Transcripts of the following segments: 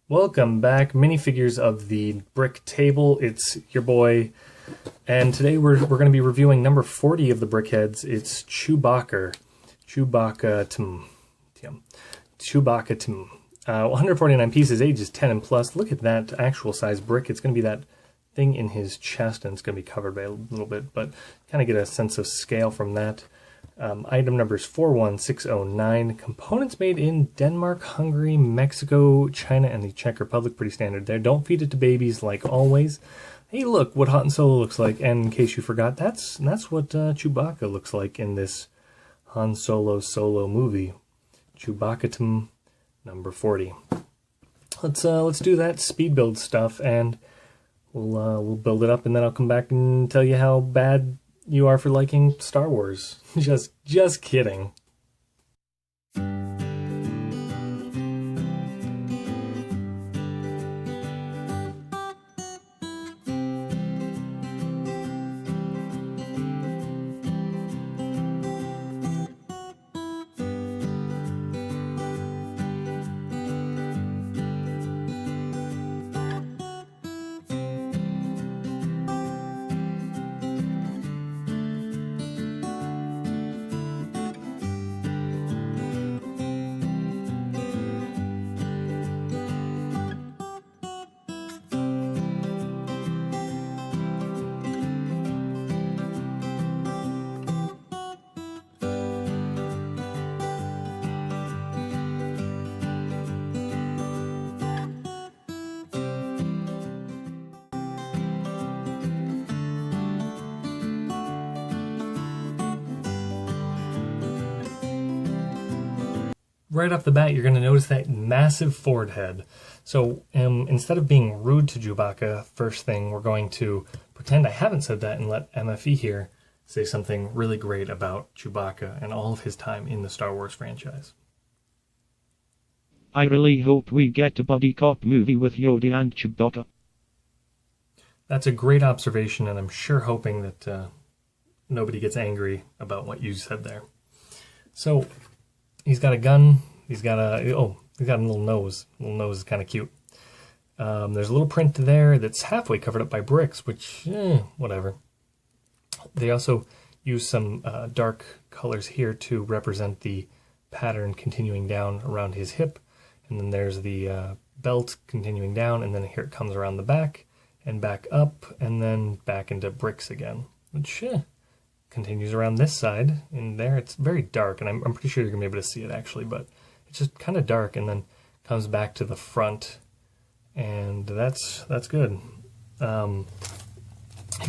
Welcome back, minifigures of the brick table. It's your boy, and today we're going to be reviewing number 40 of the brick heads. It's Chewbacca. Chewbacca. 149 pieces, ages 10 and plus. Look at that actual size brick. It's going to be that thing in his chest, and it's going to be covered by a little bit, but kind of get a sense of scale from that. Item numbers 41609. Components made in Denmark, Hungary, Mexico, China, and the Czech Republic. Pretty standard there. Don't feed it to babies like always. Hey, look what Han Solo looks like. And in case you forgot, that's what Chewbacca looks like in this Han Solo movie. Chewbacca number 40. Let's do that speed build stuff, and we'll build it up, and then I'll come back and tell you how bad you are for liking Star Wars. Just kidding. Right off the bat, you're going to notice that massive forward head. So instead of being rude to Chewbacca, first thing, we're going to pretend I haven't said that and let MFE here say something really great about Chewbacca and all of his time in the Star Wars franchise. I really hope we get a buddy cop movie with Yoda and Chewbacca. That's a great observation, and I'm sure hoping that nobody gets angry about what you said there. So he's got a gun. He's got a little nose. Little nose is kind of cute. There's a little print there that's halfway covered up by bricks, which, whatever. They also use some dark colors here to represent the pattern continuing down around his hip. And then there's the belt continuing down, and then here it comes around the back and back up, and then back into bricks again, which continues around this side. And there it's very dark, and I'm pretty sure you're going to be able to see it actually, but it's just kind of dark, and then comes back to the front, and that's good. It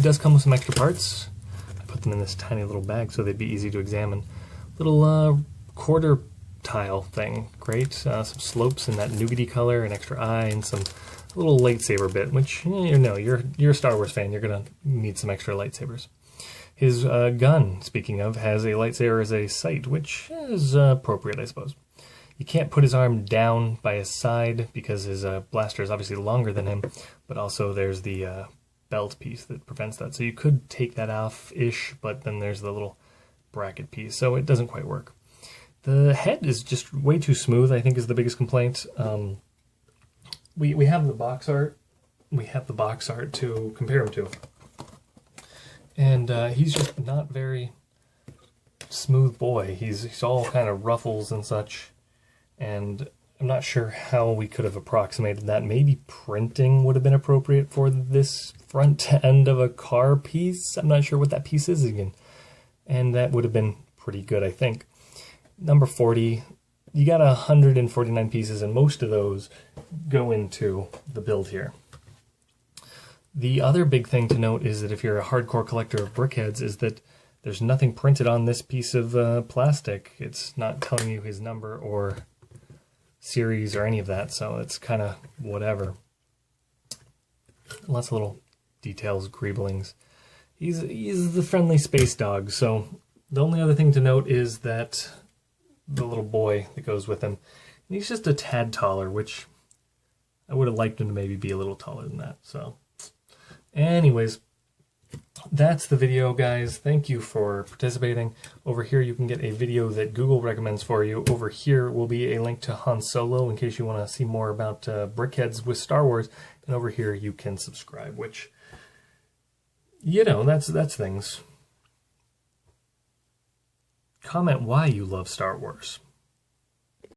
does come with some extra parts. I put them in this tiny little bag so they'd be easy to examine. Little quarter tile thing, great. Some slopes in that nougaty color, an extra eye, and some little lightsaber bit, which you're a Star Wars fan, you're gonna need some extra lightsabers. His gun, speaking of, has a lightsaber as a sight, which is appropriate, I suppose. You can't put his arm down by his side because his blaster is obviously longer than him, but also there's the belt piece that prevents that. So you could take that off-ish, but then there's the little bracket piece, so it doesn't quite work. The head is just way too smooth, I think, is the biggest complaint. We have the box art. We have the box art to compare him to. And he's just not very smooth boy. He's all kind of ruffles and such. And I'm not sure how we could have approximated that. Maybe printing would have been appropriate for this front end of a car piece. I'm not sure what that piece is again. And that would have been pretty good, I think. Number 40, you got 149 pieces, and most of those go into the build here. The other big thing to note is that if you're a hardcore collector of brickheads, is that there's nothing printed on this piece of plastic. It's not telling you his number or series or any of that, so it's kind of whatever. Lots of little details, greeblings. He's the friendly space dog, so the only other thing to note is that the little boy that goes with him, he's just a tad taller, which I would have liked him to maybe be a little taller than that, so anyways, that's the video, guys. Thank you for participating. Over here you can get a video that Google recommends for you. Over here will be a link to Han Solo in case you want to see more about brickheads with Star Wars. And over here you can subscribe, which, you know, that's things. Comment why you love Star Wars.